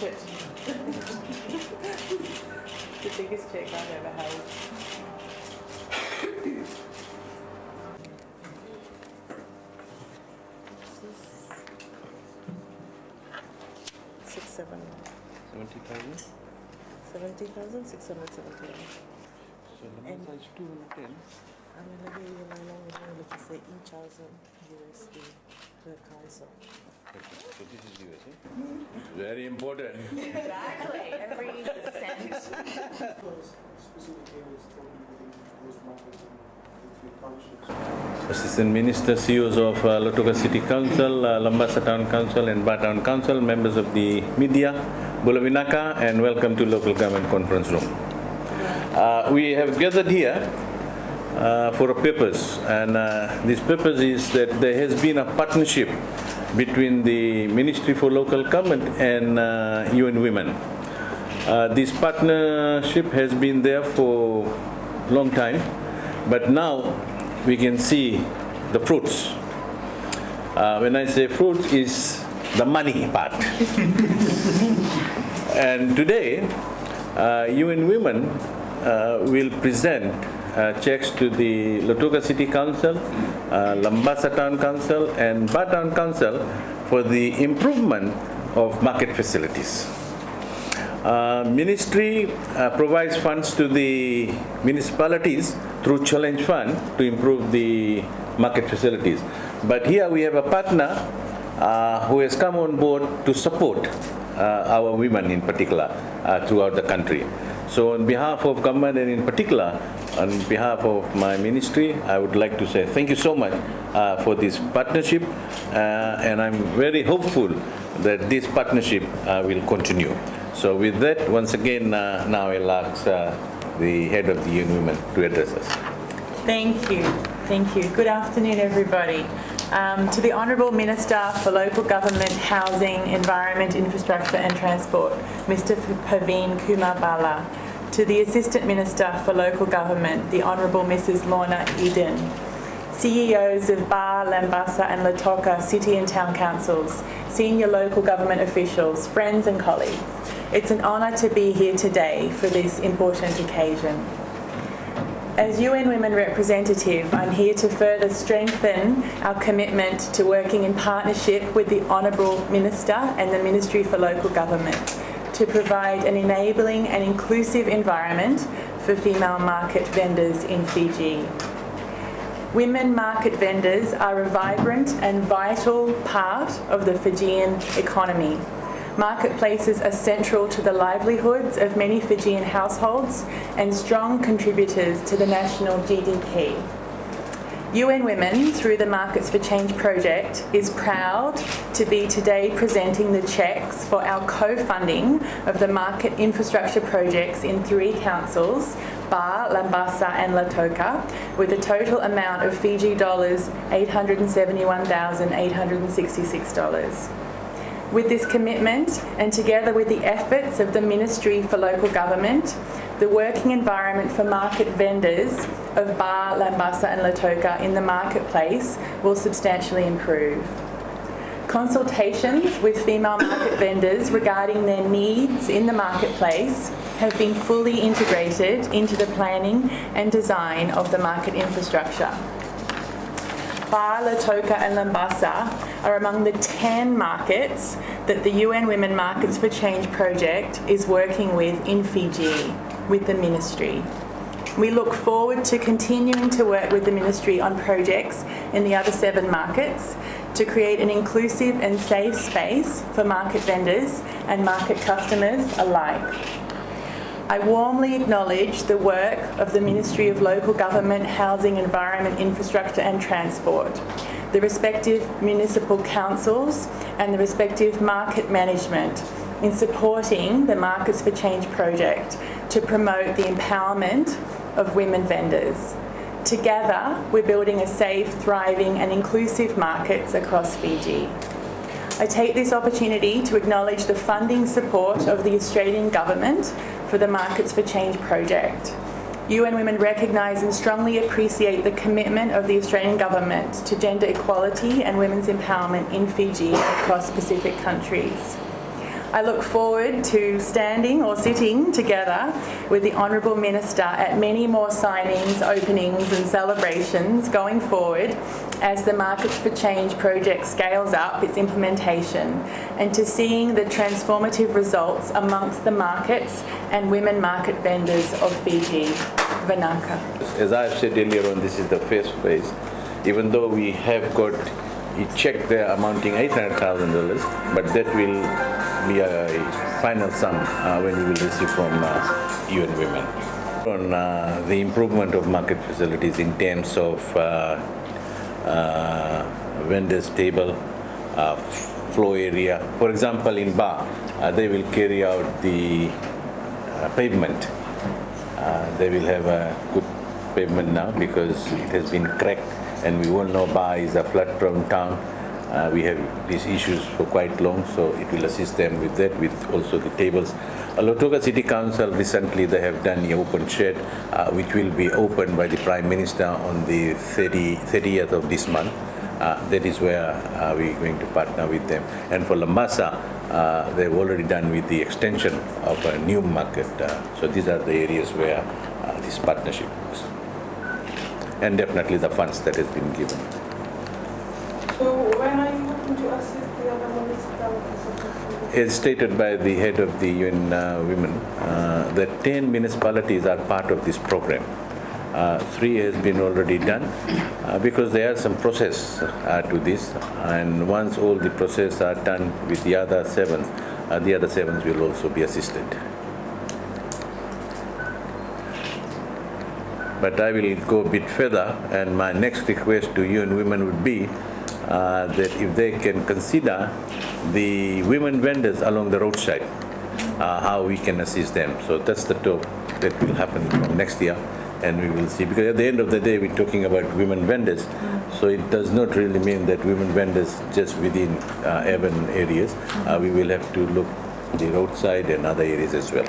it. The biggest cheque I've ever held. Six, seven. 70,000. 70,000, 671. So number size 210. I'm going to give you my long let's say each thousand USD per council. Okay. So this is USA. Very important. Exactly, every cent. Assistant Minister, CEOs of Lautoka City Council, Lambasa Town Council and Ba Town Council, members of the media, Bula Vinaka, and welcome to Local Government Conference Room. We have gathered here for a purpose, and this purpose is that there has been a partnership between the Ministry for Local Government and UN Women. This partnership has been there for a long time, but now we can see the fruits. When I say fruits, is the money part. And today, UN Women will present checks to the Lautoka City Council, Lambasa Town Council and Ba Town Council for the improvement of market facilities. Ministry provides funds to the municipalities through Challenge Fund to improve the market facilities. But here we have a partner who has come on board to support our women in particular throughout the country. So on behalf of government and in particular on behalf of my ministry, I would like to say thank you so much for this partnership, and I'm very hopeful that this partnership will continue. So with that, once again, now I'll ask the head of the UN Women to address us. Thank you. Thank you. Good afternoon, everybody. To the Honourable Minister for Local Government, Housing, Environment, Infrastructure and Transport, Mr. Praveen Kumar Bala. To the Assistant Minister for Local Government, the Honourable Mrs. Lorna Eden. CEOs of Ba, Lambasa and Lautoka City and Town Councils, senior local government officials, friends and colleagues. It's an honour to be here today for this important occasion. As UN Women representative, I'm here to further strengthen our commitment to working in partnership with the Honourable Minister and the Ministry for Local Government to provide an enabling and inclusive environment for female market vendors in Fiji. Women market vendors are a vibrant and vital part of the Fijian economy. Marketplaces are central to the livelihoods of many Fijian households and strong contributors to the national GDP. UN Women, through the Markets for Change project, is proud to be today presenting the cheques for our co-funding of the market infrastructure projects in 3 councils, Ba, Lambasa and Lautoka, with a total amount of Fiji dollars $871,866. With this commitment, and together with the efforts of the Ministry for Local Government, the working environment for market vendors of Ba, Lambasa and Lautoka in the marketplace will substantially improve. Consultations with female market vendors regarding their needs in the marketplace have been fully integrated into the planning and design of the market infrastructure. Ba, Lautoka and Lambasa are among the 10 markets that the UN Women Markets for Change project is working with in Fiji, with the Ministry. We look forward to continuing to work with the Ministry on projects in the other 7 markets to create an inclusive and safe space for market vendors and market customers alike. I warmly acknowledge the work of the Ministry of Local Government, Housing, Environment, Infrastructure and Transport, the respective municipal councils and the respective market management in supporting the Markets for Change project to promote the empowerment of women vendors. Together, we're building a safe, thriving and inclusive markets across Fiji. I take this opportunity to acknowledge the funding support of the Australian Government for the Markets for Change project. UN Women recognise and strongly appreciate the commitment of the Australian Government to gender equality and women's empowerment in Fiji and across Pacific countries. I look forward to standing or sitting together with the Honourable Minister at many more signings, openings and celebrations going forward as the Markets for Change project scales up its implementation, and to seeing the transformative results amongst the markets and women market vendors of Fiji, Vinaka. As I've said earlier on, this is the first phase. Even though we have got a check there amounting $800,000, but that will be a final sum when we will receive from UN Women. On the improvement of market facilities in terms of vendors table, floor area. For example, in Ba, they will carry out the pavement. They will have a good pavement now because it has been cracked, and we all know Ba is a flat-prone town. We have these issues for quite long, so it will assist them with that, with also the tables. Lautoka City Council recently they have done the open shed, which will be opened by the Prime Minister on the 30th of this month. That is where we're going to partner with them. And for Lambasa, they've already done with the extension of a new market. So these are the areas where this partnership is. And definitely the funds that has been given. So when are you looking to assist the other municipalities? As stated by the head of the UN Women, the 10 municipalities are part of this program. 3 has been already done because there are some process to this, and once all the process are done with the other 7, the other 7 will also be assisted. But I will go a bit further, and my next request to UN Women would be that if they can consider the women vendors along the roadside, how we can assist them. So that's the talk that will happen from next year, and we will see. Because at the end of the day, we're talking about women vendors, so it does not really mean that women vendors just within urban areas. We will have to look the roadside and other areas as well.